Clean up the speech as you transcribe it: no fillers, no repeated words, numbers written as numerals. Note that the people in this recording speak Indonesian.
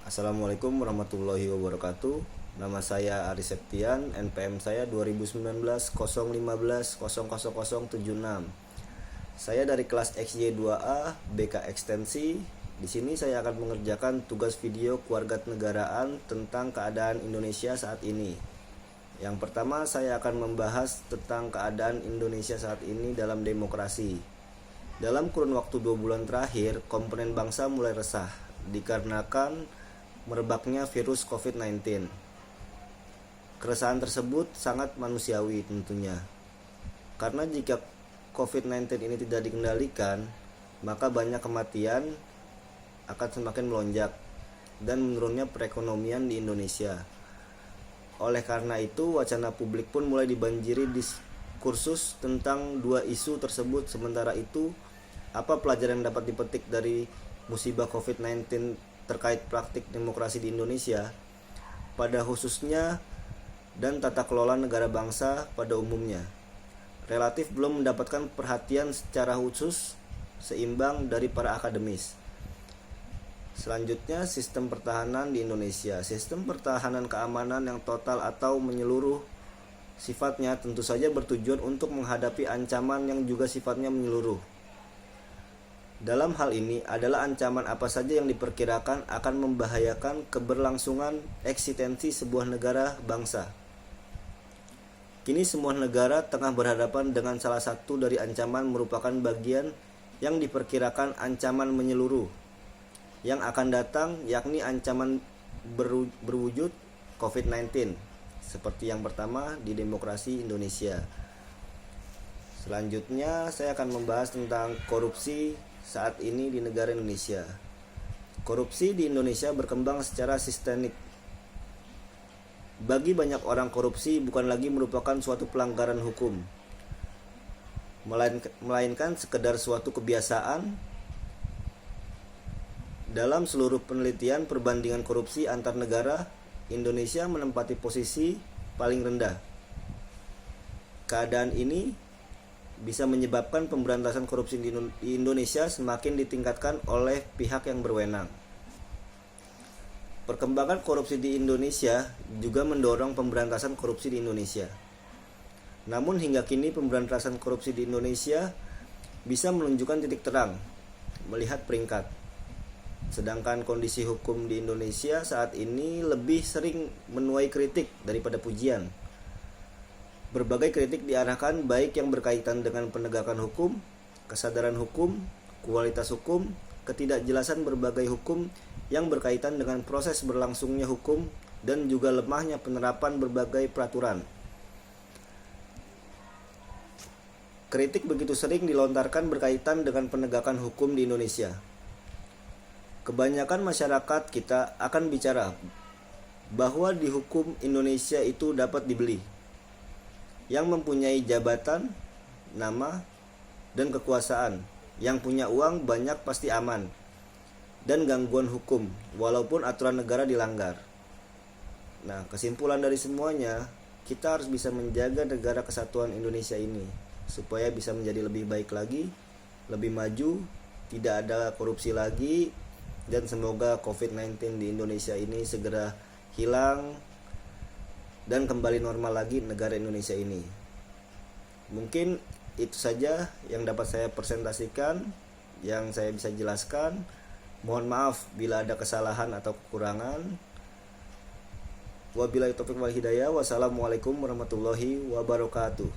Assalamualaikum warahmatullahi wabarakatuh. Nama saya Ari Septian, NPM saya 2019 015 00076. Saya dari kelas XY2A BK Ekstensi. Di sini saya akan mengerjakan tugas video kewarganegaraan tentang keadaan Indonesia saat ini. Yang pertama, saya akan membahas tentang keadaan Indonesia saat ini dalam demokrasi. Dalam kurun waktu 2 bulan terakhir, komponen bangsa mulai resah dikarenakan merebaknya virus COVID-19. Keresahan tersebut sangat manusiawi tentunya. Karena jika COVID-19 ini tidak dikendalikan, maka banyak kematian akan semakin melonjak dan menurunnya perekonomian di Indonesia. Oleh karena itu, wacana publik pun mulai dibanjiri diskursus tentang dua isu tersebut. Sementara itu, apa pelajaran yang dapat dipetik dari musibah COVID-19 terkait praktik demokrasi di Indonesia pada khususnya dan tata kelola negara bangsa pada umumnya relatif belum mendapatkan perhatian secara khusus seimbang dari para akademis. Selanjutnya, sistem pertahanan di Indonesia. Sistem pertahanan keamanan yang total atau menyeluruh sifatnya tentu saja bertujuan untuk menghadapi ancaman yang juga sifatnya menyeluruh. Dalam hal ini adalah ancaman apa saja yang diperkirakan akan membahayakan keberlangsungan eksistensi sebuah negara bangsa. Kini semua negara tengah berhadapan dengan salah satu dari ancaman merupakan bagian yang diperkirakan ancaman menyeluruh yang akan datang, yakni ancaman berwujud COVID-19 seperti yang pertama di demokrasi Indonesia. Selanjutnya saya akan membahas tentang korupsi saat ini di negara Indonesia. Korupsi di Indonesia berkembang secara sistemik. Bagi banyak orang, korupsi bukan lagi merupakan suatu pelanggaran hukum, melainkan sekedar suatu kebiasaan. Dalam seluruh penelitian perbandingan korupsi antar negara, Indonesia menempati posisi paling rendah. Keadaan ini bisa menyebabkan pemberantasan korupsi di Indonesia semakin ditingkatkan oleh pihak yang berwenang. Perkembangan korupsi di Indonesia juga mendorong pemberantasan korupsi di Indonesia. Namun hingga kini pemberantasan korupsi di Indonesia bisa menunjukkan titik terang melihat peringkat. Sedangkan kondisi hukum di Indonesia saat ini lebih sering menuai kritik daripada pujian. Berbagai kritik diarahkan baik yang berkaitan dengan penegakan hukum, kesadaran hukum, kualitas hukum, ketidakjelasan berbagai hukum yang berkaitan dengan proses berlangsungnya hukum, dan juga lemahnya penerapan berbagai peraturan. Kritik begitu sering dilontarkan berkaitan dengan penegakan hukum di Indonesia. Kebanyakan masyarakat kita akan bicara bahwa di hukum Indonesia itu dapat dibeli, yang mempunyai jabatan, nama, dan kekuasaan, yang punya uang banyak pasti aman, dan gangguan hukum, walaupun aturan negara dilanggar. Nah, kesimpulan dari semuanya, kita harus bisa menjaga negara kesatuan Indonesia ini, supaya bisa menjadi lebih baik lagi, lebih maju, tidak ada korupsi lagi, dan semoga COVID-19 di Indonesia ini segera hilang, dan kembali normal lagi negara Indonesia ini. Mungkin itu saja yang dapat saya presentasikan, yang saya bisa jelaskan. Mohon maaf bila ada kesalahan atau kekurangan. Wabillahi taufiq wal hidayah. Wassalamualaikum warahmatullahi wabarakatuh.